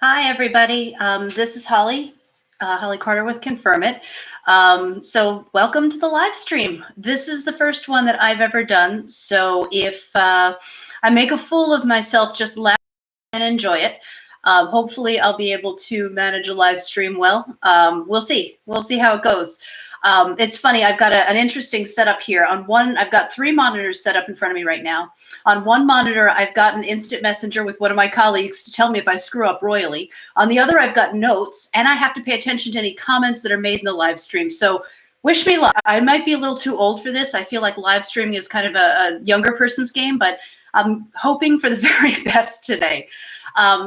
Hi, everybody. This is Holly, Holly Carter with Confirmit. So welcome to the live stream. This is the first one that I've ever done. So if I make a fool of myself, just laugh and enjoy it. Hopefully I'll be able to manage a live stream well. We'll see. We'll see how it goes. It's funny, I've got an interesting setup here. On one, I've got 3 monitors set up in front of me right now. On one monitor, I've got an instant messenger with one of my colleagues to tell me if I screw up royally. On the other, I've got notes, and I have to pay attention to any comments that are made in the live stream. So wish me luck. I might be a little too old for this. I feel like live streaming is kind of a younger person's game, but I'm hoping for the very best today.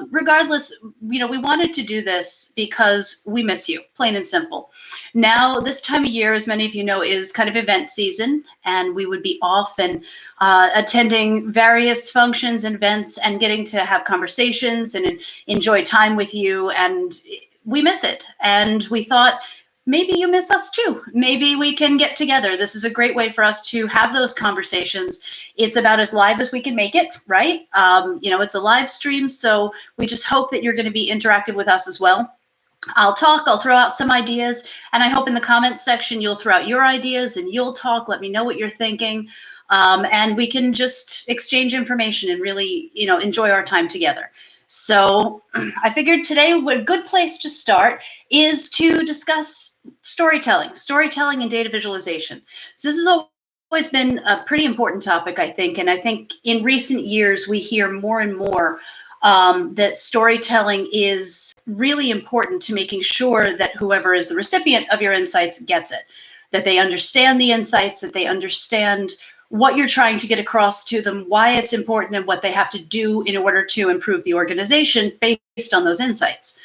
Regardless, we wanted to do this because we miss you, plain and simple. Now, this time of year, as many of you know, is kind of event season, and we would be off and attending various functions and events and getting to have conversations and enjoy time with you. And we miss it. And we thought, maybe you miss us too. Maybe we can get together. This is a great way for us to have those conversations. It's about as live as we can make it, right? It's a live stream, so we just hope that you're going to be interactive with us as well. I'll talk, I'll throw out some ideas, and I hope in the comments section you'll throw out your ideas and you'll talk, let me know what you're thinking, and we can just exchange information and really, enjoy our time together. So I figured today a good place to start is to discuss storytelling and data visualization. So this has always been a pretty important topic, I think, and I think in recent years we hear more and more that storytelling is really important to making sure that whoever is the recipient of your insights gets it, that they understand the insights, that they understand what you're trying to get across to them, why it's important, and what they have to do in order to improve the organization based on those insights.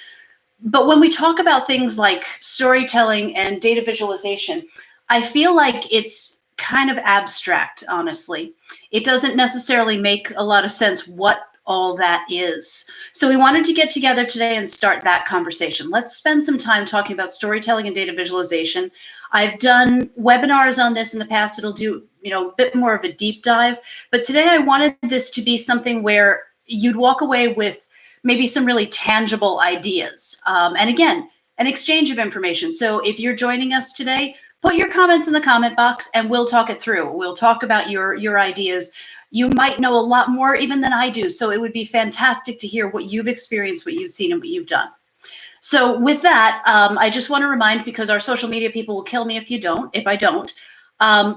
But when we talk about things like storytelling and data visualization, I feel like it's kind of abstract, honestly. It doesn't necessarily make a lot of sense what all that is. So we wanted to get together today and start that conversation. Let's spend some time talking about storytelling and data visualization. I've done webinars on this in the past. It'll do, a bit more of a deep dive. But today I wanted this to be something where you'd walk away with maybe some really tangible ideas. And again, an exchange of information. So if you're joining us today, put your comments in the comment box and we'll talk it through. We'll talk about your ideas. You might know a lot more even than I do. So it would be fantastic to hear what you've experienced, what you've seen, and what you've done. So with that, I just want to remind, because our social media people will kill me if I don't,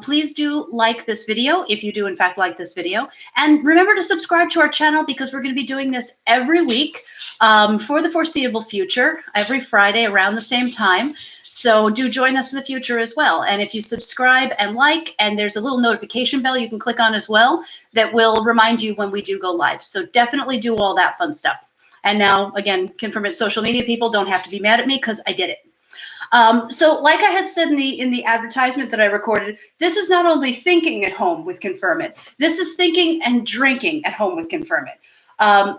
please do like this video if you do in fact like this video. And remember to subscribe to our channel because we're going to be doing this every week for the foreseeable future, every Friday around the same time. So do join us in the future as well. And if you subscribe and like, and there's a little notification bell you can click on as well that will remind you when we do go live. So definitely do all that fun stuff. And now, again, Confirmit social media people don't have to be mad at me because I did it. So like I had said in the advertisement that I recorded, this is not only thinking at home with Confirmit, this is thinking and drinking at home with Confirmit.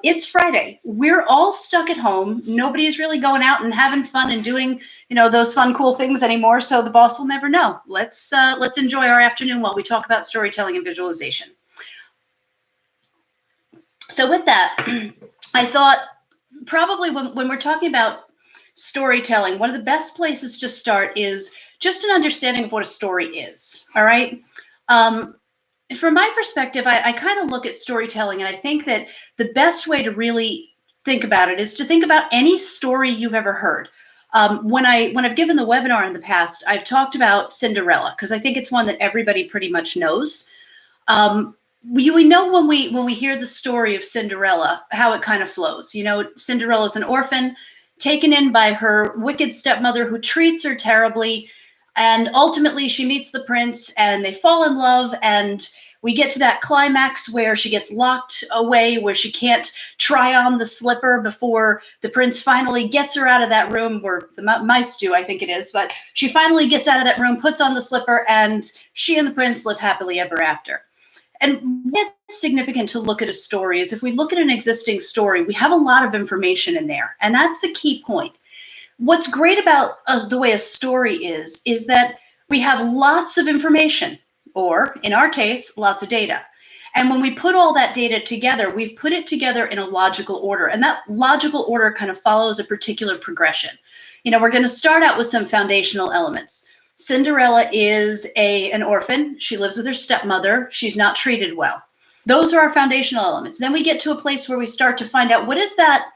It's Friday. We're all stuck at home. Nobody's really going out and having fun and doing, those fun, cool things anymore. So the boss will never know. Let's enjoy our afternoon while we talk about storytelling and visualization. So with that, I thought probably when we're talking about storytelling, one of the best places to start is just an understanding of what a story is. All right. From my perspective, I kind of look at storytelling, and I think that the best way to really think about it is to think about any story you've ever heard. When I've given the webinar in the past, I've talked about Cinderella because I think it's one that everybody pretty much knows. We know when we hear the story of Cinderella, how it kind of flows. Cinderella's an orphan taken in by her wicked stepmother who treats her terribly. And ultimately she meets the prince and they fall in love. And we get to that climax where she gets locked away, where she can't try on the slipper before the prince finally gets her out of that room, where the mice do, I think it is. But she finally gets out of that room, puts on the slipper, and she and the prince live happily ever after. And what's significant to look at a story is if we look at an existing story, we have a lot of information in there. And that's the key point. What's great about the way a story is that we have lots of information, or in our case, lots of data. And when we put all that data together, we've put it together in a logical order. And that logical order kind of follows a particular progression. We're going to start out with some foundational elements. Cinderella is an orphan. She lives with her stepmother. She's not treated well. Those are our foundational elements. Then we get to a place where we start to find out what is that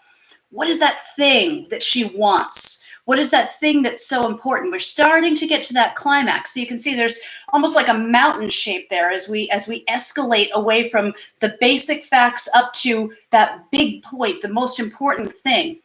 thing that she wants? What is that thing that's so important? We're starting to get to that climax. So you can see there's almost like a mountain shape there as we escalate away from the basic facts up to that big point, the most important thing.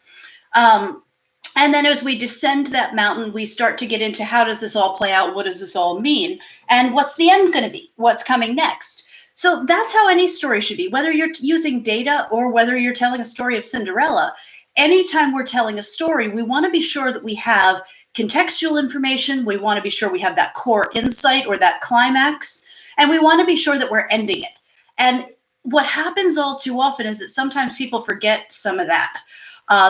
And then as we descend that mountain, we start to get into how does this all play out? What does this all mean? And what's the end going to be? What's coming next? So that's how any story should be, whether you're using data or whether you're telling a story of Cinderella. Anytime we're telling a story, we want to be sure that we have contextual information. We want to be sure we have that core insight or that climax, and we want to be sure that we're ending it. And what happens all too often is that sometimes people forget some of that.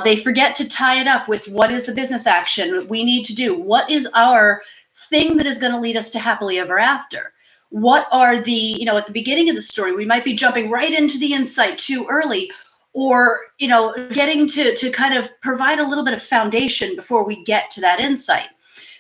They forget to tie it up with what is the business action we need to do? What is our thing that is going to lead us to happily ever after? What are the, at the beginning of the story, we might be jumping right into the insight too early, or, getting to kind of provide a little bit of foundation before we get to that insight.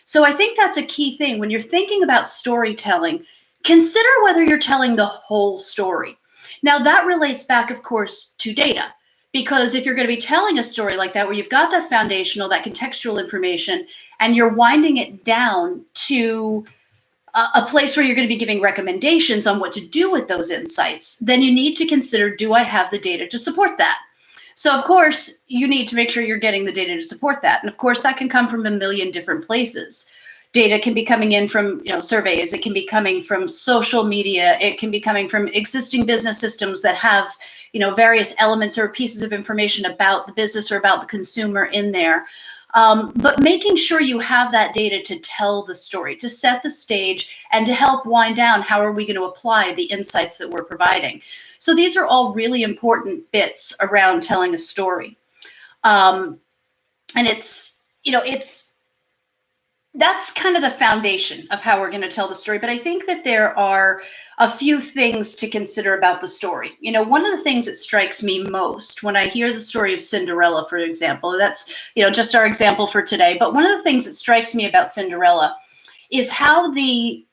So I think that's a key thing. When you're thinking about storytelling, consider whether you're telling the whole story. Now that relates back, of course, to data, because if you're going to be telling a story like that, where you've got that foundational, that contextual information, and you're winding it down to a place where you're going to be giving recommendations on what to do with those insights, then you need to consider, do I have the data to support that? So of course, you need to make sure you're getting the data to support that. And of course, that can come from a million different places. Data can be coming in from surveys. It can be coming from social media. It can be coming from existing business systems that have various elements or pieces of information about the business or about the consumer in there. But making sure you have that data to tell the story, to set the stage, and to help wind down how are we going to apply the insights that we're providing. So these are all really important bits around telling a story. And that's kind of the foundation of how we're going to tell the story. But I think that there are a few things to consider about the story. One of the things that strikes me most when I hear the story of Cinderella, for example, that's, just our example for today. But one of the things that strikes me about Cinderella is how the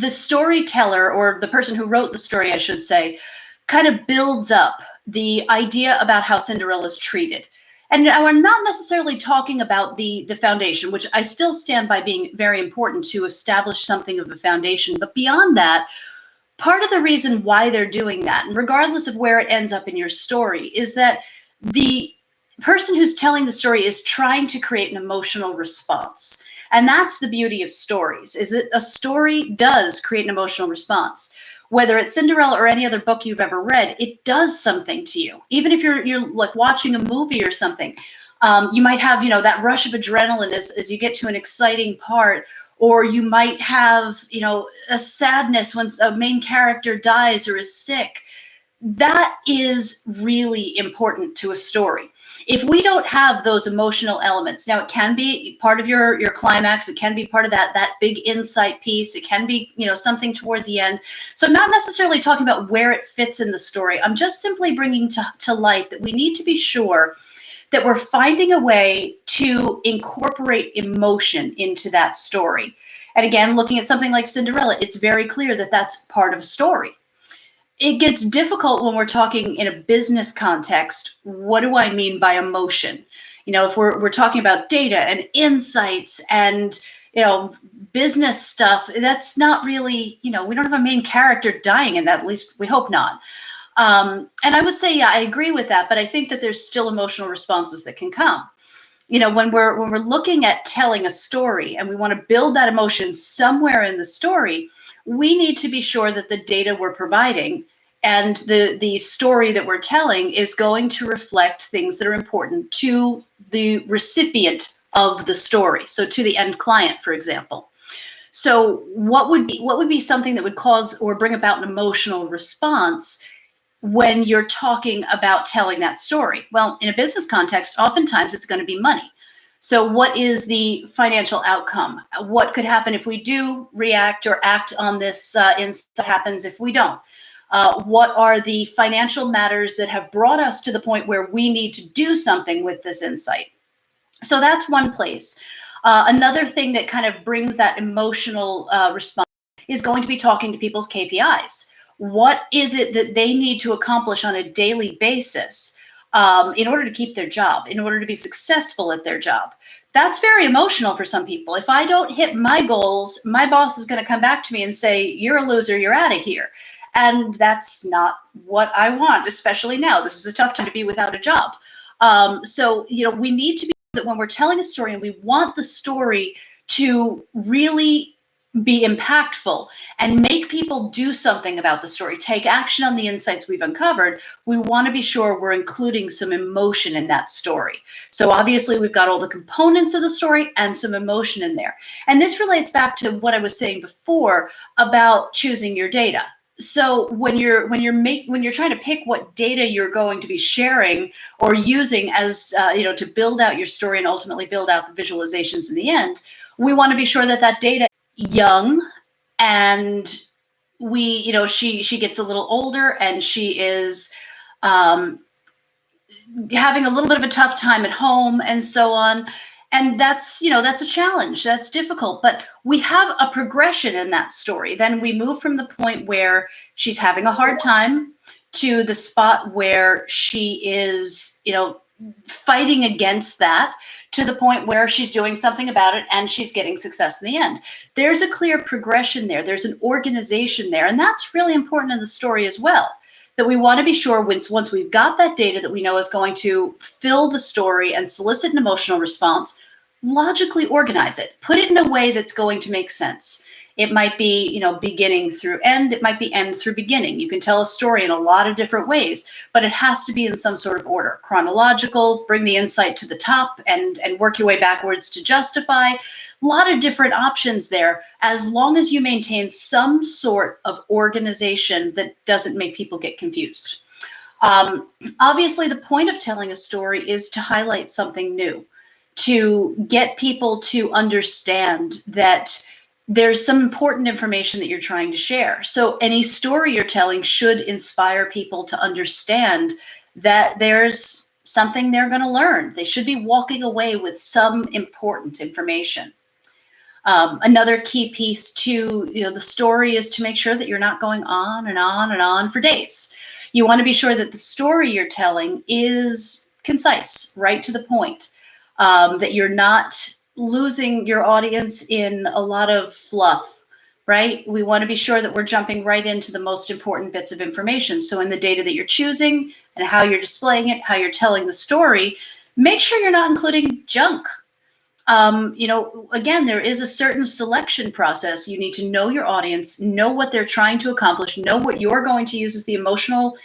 storyteller, or the person who wrote the story, I should say, kind of builds up the idea about how Cinderella is treated. And we're not necessarily talking about the foundation, which I still stand by being very important to establish something of a foundation. But beyond that, part of the reason why they're doing that, and regardless of where it ends up in your story, is that the person who's telling the story is trying to create an emotional response. And that's the beauty of stories, is that a story does create an emotional response. Whether it's Cinderella or any other book you've ever read, it does something to you. Even if you're like watching a movie or something, you might have, that rush of adrenaline as you get to an exciting part, or you might have, a sadness when a main character dies or is sick. That is really important to a story. If we don't have those emotional elements, now it can be part of your climax, it can be part of that big insight piece, it can be, something toward the end. So I'm not necessarily talking about where it fits in the story. I'm just simply bringing to light that we need to be sure that we're finding a way to incorporate emotion into that story. And again, looking at something like Cinderella, it's very clear that that's part of a story. It gets difficult when we're talking in a business context. What do I mean by emotion? If we're talking about data and insights and, business stuff, that's not really, we don't have a main character dying in that, at least we hope not. And I would say, yeah, I agree with that, but I think that there's still emotional responses that can come. When we're looking at telling a story and we want to build that emotion somewhere in the story, we need to be sure that the data we're providing and the story that we're telling is going to reflect things that are important to the recipient of the story. So to the end client, for example. So what would be something that would cause or bring about an emotional response when you're talking about telling that story? Well, in a business context, oftentimes it's going to be money. So what is the financial outcome? What could happen if we do react or act on this? What happens if we don't? What are the financial matters that have brought us to the point where we need to do something with this insight? So that's one place. Another thing that kind of brings that emotional response is going to be talking to people's KPIs. What is it that they need to accomplish on a daily basis in order to keep their job, in order to be successful at their job? That's very emotional for some people. If I don't hit my goals, my boss is going to come back to me and say, you're a loser, you're out of here. And that's not what I want, especially now. This is a tough time to be without a job. So, we need to be that when we're telling a story and we want the story to really be impactful and make people do something about the story, take action on the insights we've uncovered, we want to be sure we're including some emotion in that story. So obviously we've got all the components of the story and some emotion in there. And this relates back to what I was saying before about choosing your data. So when you're trying to pick what data you're going to be sharing or using as to build out your story and ultimately build out the visualizations in the end, we want to be sure that that data is young, and she gets a little older and she is having a little bit of a tough time at home and so on. And that's a challenge. That's difficult, but we have a progression in that story. Then we move from the point where she's having a hard time to the spot where she is, fighting against that, to the point where she's doing something about it and she's getting success in the end. There's a clear progression there. There's an organization there. And that's really important in the story as well, that we want to be sure once we've got that data that we know is going to fill the story and solicit an emotional response, logically organize it, put it in a way that's going to make sense. It might be, beginning through end. It might be end through beginning. You can tell a story in a lot of different ways, but it has to be in some sort of order. Chronological, bring the insight to the top and work your way backwards to justify. A lot of different options there, as long as you maintain some sort of organization that doesn't make people get confused. Obviously, the point of telling a story is to highlight something new, to get people to understand that there's some important information that you're trying to share. So any story you're telling should inspire people to understand that there's something they're going to learn. They should be walking away with some important information. Another key piece to the story is to make sure that you're not going on and on and on for days. You want to be sure that the story you're telling is concise, right to the point, that you're not losing your audience in a lot of fluff, right? We want to be sure that we're jumping right into the most important bits of information. So in the data that you're choosing and how you're displaying it, how you're telling the story, make sure you're not including junk. Again, there is a certain selection process. You need to know your audience, know what they're trying to accomplish, know what you're going to use as the emotional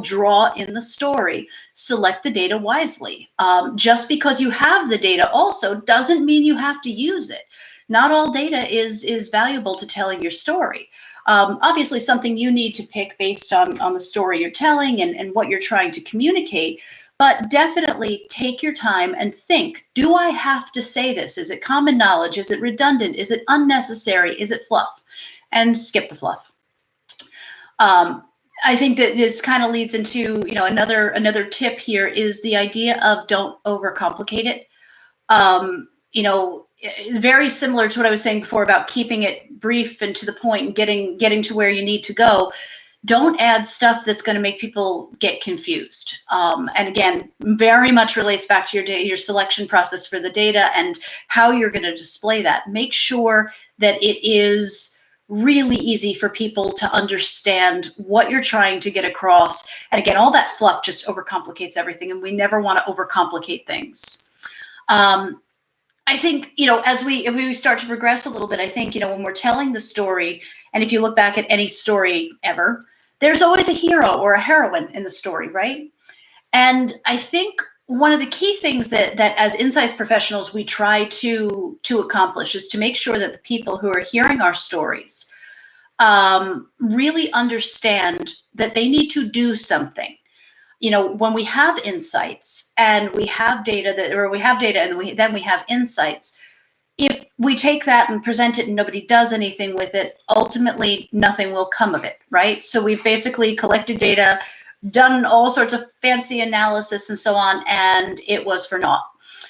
draw in the story. Select the data wisely. Just because you have the data also doesn't mean you have to use it. Not all data is valuable to telling your story. Obviously, something you need to pick based on the story you're telling and what you're trying to communicate. But definitely take your time and think, do I have to say this? Is it common knowledge? Is it redundant? Is it unnecessary? Is it fluff? And skip the fluff. I think that this kind of leads into, another tip here is the idea of don't overcomplicate it. It's very similar to what I was saying before about keeping it brief and to the point and getting to where you need to go. Don't add stuff that's going to make people get confused. And again, very much relates back to your selection process for the data and how you're going to display that. Make sure that it is really easy for people to understand what you're trying to get across. And again, all that fluff just overcomplicates everything, and we never want to overcomplicate things. I think, as we start to progress a little bit, I think, when we're telling the story, and if you look back at any story ever, there's always a hero or a heroine in the story, right? And I think one of the key things that as insights professionals we try to accomplish is to make sure that the people who are hearing our stories really understand that they need to do something. When we have insights and we have data and then we have insights, if we take that and present it and nobody does anything with it, ultimately nothing will come of it, right? So we've basically collected data, done all sorts of fancy analysis and so on, and it was for naught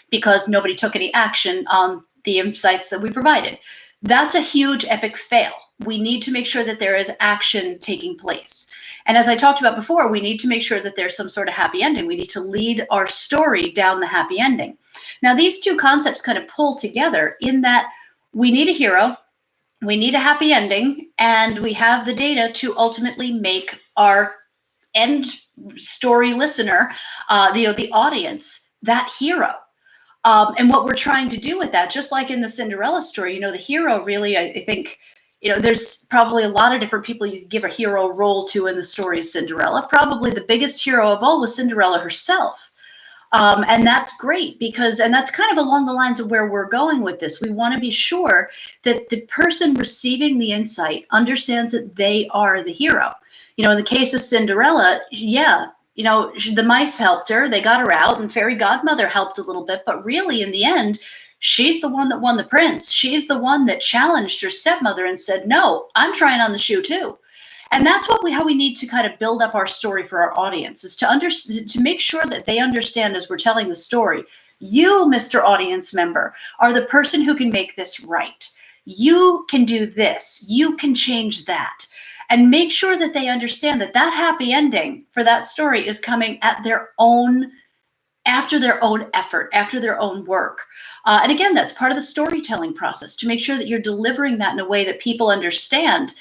because nobody took any action on the insights that we provided. That's a huge epic fail. We need to make sure that there is action taking place. And as I talked about before, we need to make sure that there's some sort of happy ending. We need to lead our story down the happy ending. Now, these two concepts kind of pull together in that we need a hero, we need a happy ending, and we have the data to ultimately make our end story listener, the audience, that hero. And what we're trying to do with that, just like in the Cinderella story, the hero really, I think, there's probably a lot of different people you could give a hero role to in the story of Cinderella. Probably the biggest hero of all was Cinderella herself. And that's great and that's kind of along the lines of where we're going with this. We want to be sure that the person receiving the insight understands that they are the hero. In the case of Cinderella, the mice helped her, they got her out, and fairy godmother helped a little bit, but really in the end, she's the one that won the prince. She's the one that challenged her stepmother and said, no, I'm trying on the shoe too. And that's how we need to kind of build up our story for our audience, is to make sure that they understand as we're telling the story, you, Mr. Audience Member, are the person who can make this right. You can do this. You can change that. And make sure that they understand that that happy ending for that story is coming after their own effort, after their own work. And again, that's part of the storytelling process, to make sure that you're delivering that in a way that people understand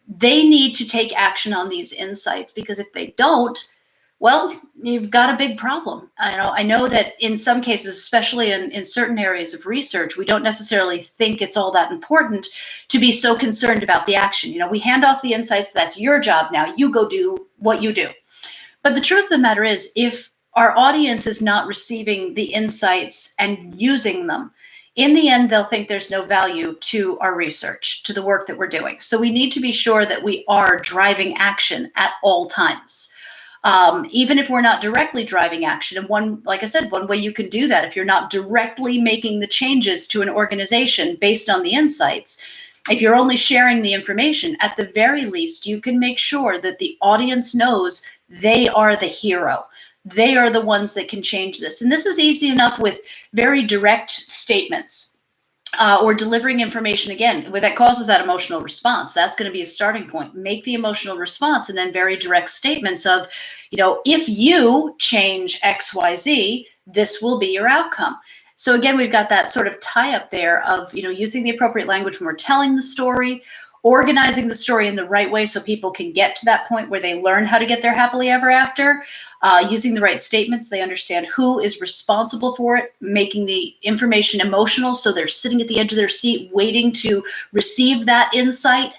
they need to take action on these insights, because if they don't, well, you've got a big problem. I know that in some cases, especially in certain areas of research, we don't necessarily think it's all that important to be so concerned about the action. We hand off the insights, that's your job now, you go do what you do. But the truth of the matter is, if our audience is not receiving the insights and using them, in the end, they'll think there's no value to our research, to the work that we're doing. So we need to be sure that we are driving action at all times. Even if we're not directly driving action. And like I said, one way you can do that, if you're not directly making the changes to an organization based on the insights, if you're only sharing the information, at the very least, you can make sure that the audience knows they are the hero. They are the ones that can change this. And this is easy enough with very direct statements or delivering information, again, that causes that emotional response. That's going to be a starting point. Make the emotional response, and then very direct statements of, if you change X, Y, Z, this will be your outcome. So again, we've got that sort of tie up there of, using the appropriate language when we're telling the story, organizing the story in the right way so people can get to that point where they learn how to get their happily ever after, using the right statements, they understand who is responsible for it, making the information emotional so they're sitting at the edge of their seat waiting to receive that insight.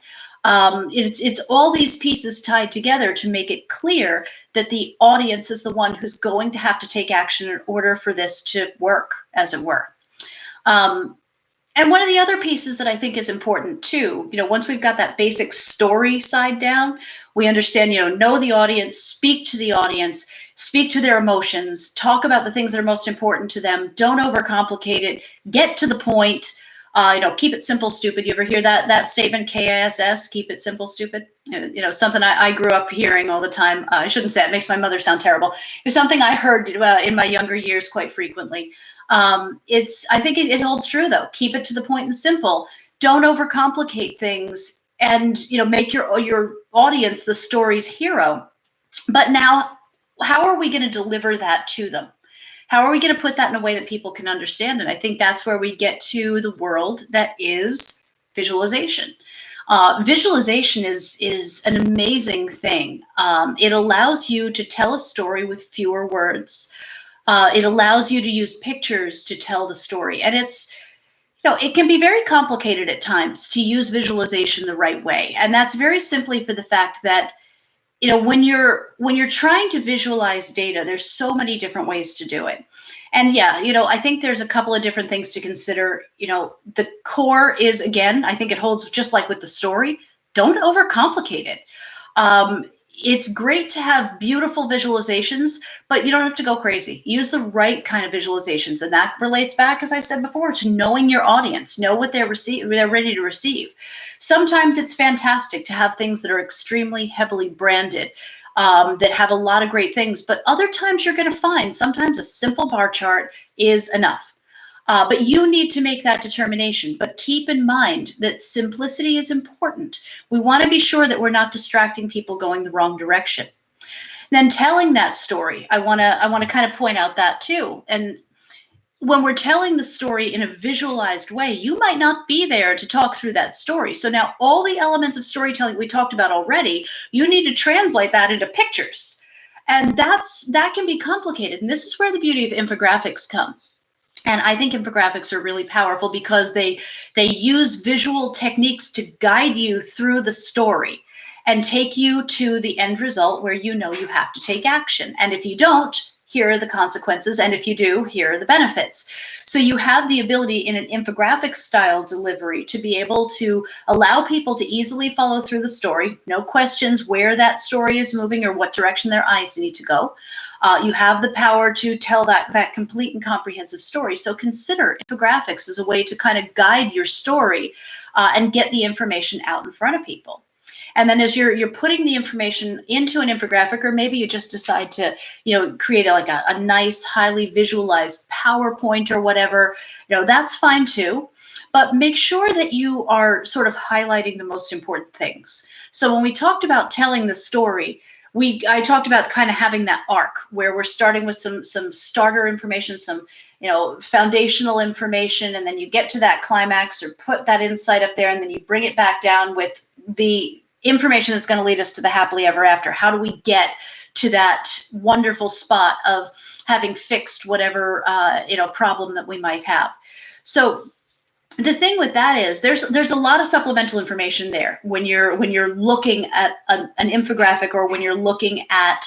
It's all these pieces tied together to make it clear that the audience is the one who's going to have to take action in order for this to work, as it were. And one of the other pieces that I think is important too, once we've got that basic story side down, we understand, know the audience, speak to the audience, speak to their emotions, talk about the things that are most important to them. Don't overcomplicate it. Get to the point. Keep it simple, stupid. You ever hear that statement, KISS, keep it simple, stupid? Something I grew up hearing all the time. I shouldn't say it, makes my mother sound terrible. It's something I heard in my younger years quite frequently. I think it holds true though. Keep it to the point and simple. Don't overcomplicate things, and make your audience the story's hero. But now, how are we going to deliver that to them? How are we going to put that in a way that people can understand? And I think that's where we get to the world that is visualization. Visualization is an amazing thing. It allows you to tell a story with fewer words. It allows you to use pictures to tell the story. And it can be very complicated at times to use visualization the right way. And that's very simply for the fact that, when you're trying to visualize data, there's so many different ways to do it. And yeah, I think there's a couple of different things to consider. The core is, again, I think it holds just like with the story, don't overcomplicate it. it's great to have beautiful visualizations, but you don't have to go crazy. Use the right kind of visualizations. And that relates back, as I said before, to knowing your audience, know what they're ready to receive. Sometimes it's fantastic to have things that are extremely heavily branded, that have a lot of great things, but other times you're going to find sometimes a simple bar chart is enough. But you need to make that determination. But keep in mind that simplicity is important. We want to be sure that we're not distracting people going the wrong direction. Then telling that story, I want to kind of point out that too. And when we're telling the story in a visualized way, you might not be there to talk through that story. So now all the elements of storytelling we talked about already, you need to translate that into pictures. And that can be complicated. And this is where the beauty of infographics come. And I think infographics are really powerful because they use visual techniques to guide you through the story and take you to the end result where you know you have to take action. And if you don't, here are the consequences. And if you do, here are the benefits. So you have the ability in an infographic style delivery to be able to allow people to easily follow through the story, no questions where that story is moving or what direction their eyes need to go. You have the power to tell that complete and comprehensive story. So consider infographics as a way to kind of guide your story and get the information out in front of people. And then as you're putting the information into an infographic, or maybe you just decide to, create a nice, highly visualized PowerPoint or whatever, that's fine too. But make sure that you are sort of highlighting the most important things. So when we talked about telling the story, I talked about kind of having that arc where we're starting with some starter information, some foundational information, and then you get to that climax or put that insight up there, and then you bring it back down with the information that's going to lead us to the happily ever after. How do we get to that wonderful spot of having fixed whatever problem that we might have? So the thing with that is there's a lot of supplemental information there when you're looking at an infographic, or when you're looking at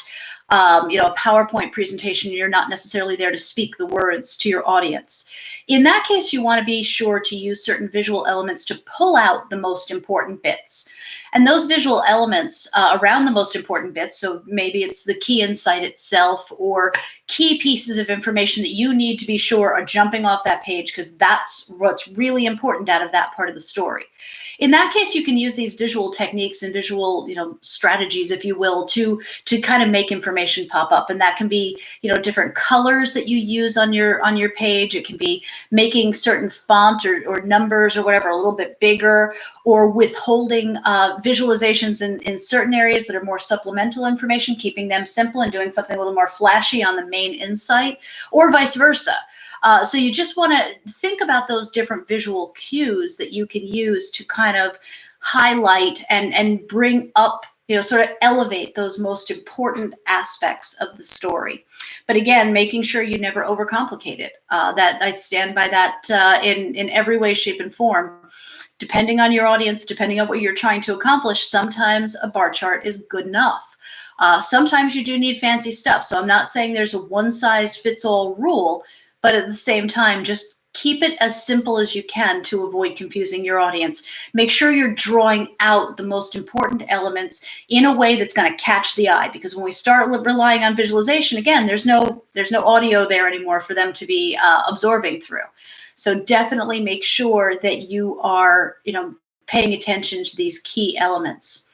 a PowerPoint presentation. You're not necessarily there to speak the words to your audience. In that case, you want to be sure to use certain visual elements to pull out the most important bits. And those visual elements around the most important bits, so maybe it's the key insight itself or key pieces of information that you need to be sure are jumping off that page, because that's what's really important out of that part of the story. In that case, you can use these visual techniques and visual, strategies, if you will, to kind of make information pop up. And that can be, different colors that you use on your page. It can be making certain font or numbers or whatever a little bit bigger, or withholding visualizations in certain areas that are more supplemental information, keeping them simple and doing something a little more flashy on the main insight, or vice versa. So you just want to think about those different visual cues that you can use to kind of highlight and bring up, sort of elevate those most important aspects of the story. But again, making sure you never overcomplicate it. That I stand by that in every way, shape, and form. Depending on your audience, depending on what you're trying to accomplish, sometimes a bar chart is good enough. Sometimes you do need fancy stuff. So I'm not saying there's a one-size-fits-all rule, but at the same time, just keep it as simple as you can to avoid confusing your audience. Make sure you're drawing out the most important elements in a way that's going to catch the eye, because when we start relying on visualization, again, there's no audio there anymore for them to be absorbing through. So definitely make sure that you are, paying attention to these key elements.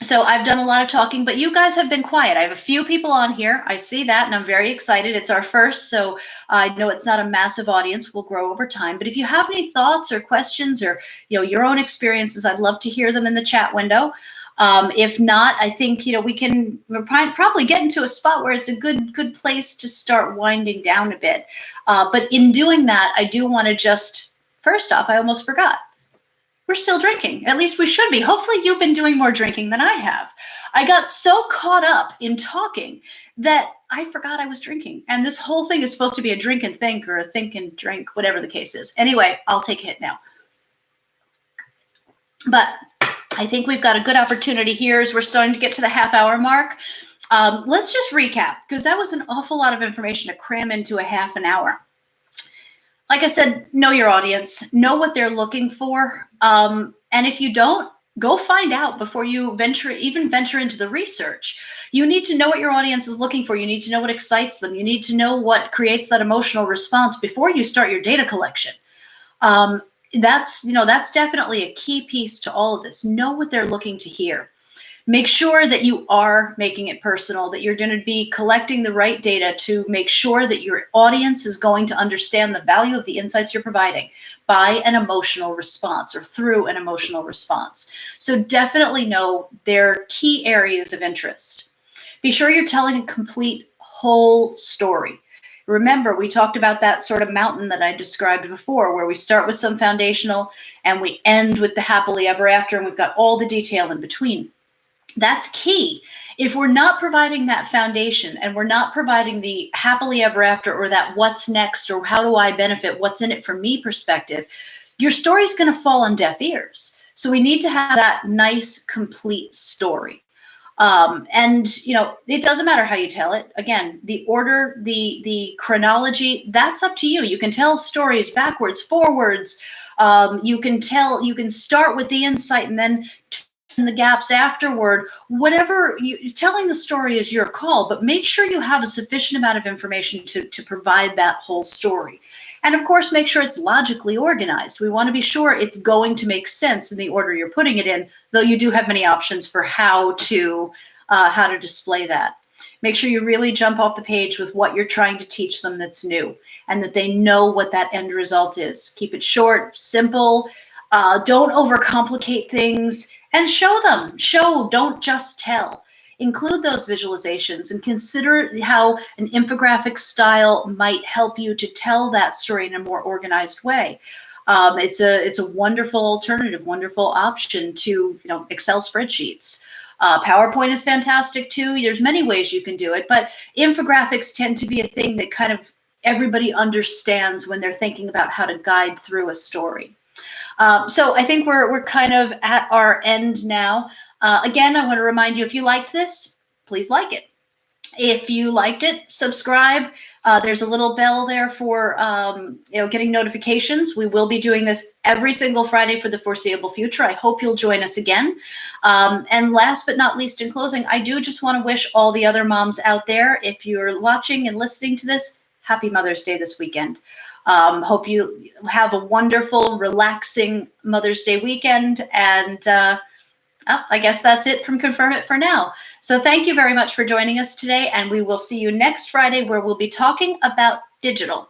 So I've done a lot of talking, but you guys have been quiet. I have a few people on here. I see that, and I'm very excited. It's our first, so I know it's not a massive audience. We'll grow over time. But if you have any thoughts or questions, or your own experiences, I'd love to hear them in the chat window. If not, I think we're probably getting to a spot where it's a good place to start winding down a bit. But in doing that, I do want to just, first off, I almost forgot. We're still drinking. At least we should be. Hopefully you've been doing more drinking than I have. I got so caught up in talking that I forgot I was drinking. And this whole thing is supposed to be a drink and think, or a think and drink, whatever the case is. Anyway, I'll take a hit now. But I think we've got a good opportunity here as we're starting to get to the half-hour mark. Let's just recap, because that was an awful lot of information to cram into a half an hour. Like I said, know your audience, know what they're looking for. And if you don't, Go find out before you even venture into the research. You need to know what your audience is looking for. You need to know what excites them. You need to know what creates that emotional response before you start your data collection. Um, that's definitely a key piece to all of this. Know what they're looking to hear. Make sure that you are making it personal, that you're going to be collecting the right data to make sure that your audience is going to understand the value of the insights you're providing by an emotional response or through an emotional response. So definitely know their key areas of interest. Be sure you're telling a complete whole story. Remember, we talked about that sort of mountain that I described before, where we start with some foundational and we end with the happily ever after, and we've got all the detail in between. That's key. If we're not providing that foundation and we're not providing the happily ever after or that what's next or how do I benefit, what's in it for me perspective, your story's going to fall on deaf ears. So we need to have that nice, complete story. And it doesn't matter how you tell it. Again, the order, the chronology, that's up to you. You can tell stories backwards, forwards. You can start with the insight and then the gaps afterward. Telling the story is your call, but make sure you have a sufficient amount of information to provide that whole story. And of course, make sure it's logically organized. We want to be sure it's going to make sense in the order you're putting it in, though you do have many options for how to display that. Make sure you really jump off the page with what you're trying to teach them that's new and that they know what that end result is. Keep it short, simple. Don't overcomplicate things and show them. Don't just tell. Include those visualizations and consider how an infographic style might help you to tell that story in a more organized way. It's a wonderful alternative, wonderful option to Excel spreadsheets. PowerPoint is fantastic too. There's many ways you can do it, but infographics tend to be a thing that kind of everybody understands when they're thinking about how to guide through a story. So I think we're kind of at our end now. Again, I want to remind you, if you liked this, please like it. If you liked it, subscribe. There's a little bell there for getting notifications. We will be doing this every single Friday for the foreseeable future. I hope you'll join us again. And last but not least, in closing, I do just want to wish all the other moms out there, if you're watching and listening to this, happy Mother's Day this weekend. Hope you have a wonderful, relaxing Mother's Day weekend. And I guess that's it from Confirmit for now. So thank you very much for joining us today. And we will see you next Friday, where we'll be talking about digital.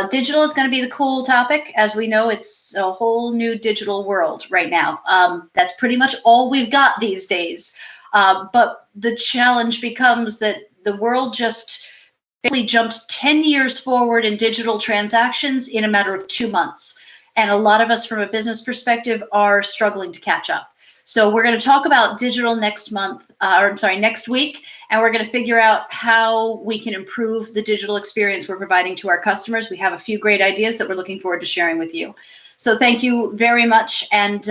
Digital is going to be the cool topic. As we know, it's a whole new digital world right now. That's pretty much all we've got these days. But the challenge becomes that the world just basically jumped 10 years forward in digital transactions in a matter of 2 months. And a lot of us from a business perspective are struggling to catch up. So we're going to talk about digital next week, and we're going to figure out how we can improve the digital experience we're providing to our customers. We have a few great ideas that we're looking forward to sharing with you. So thank you very much, and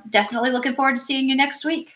definitely looking forward to seeing you next week.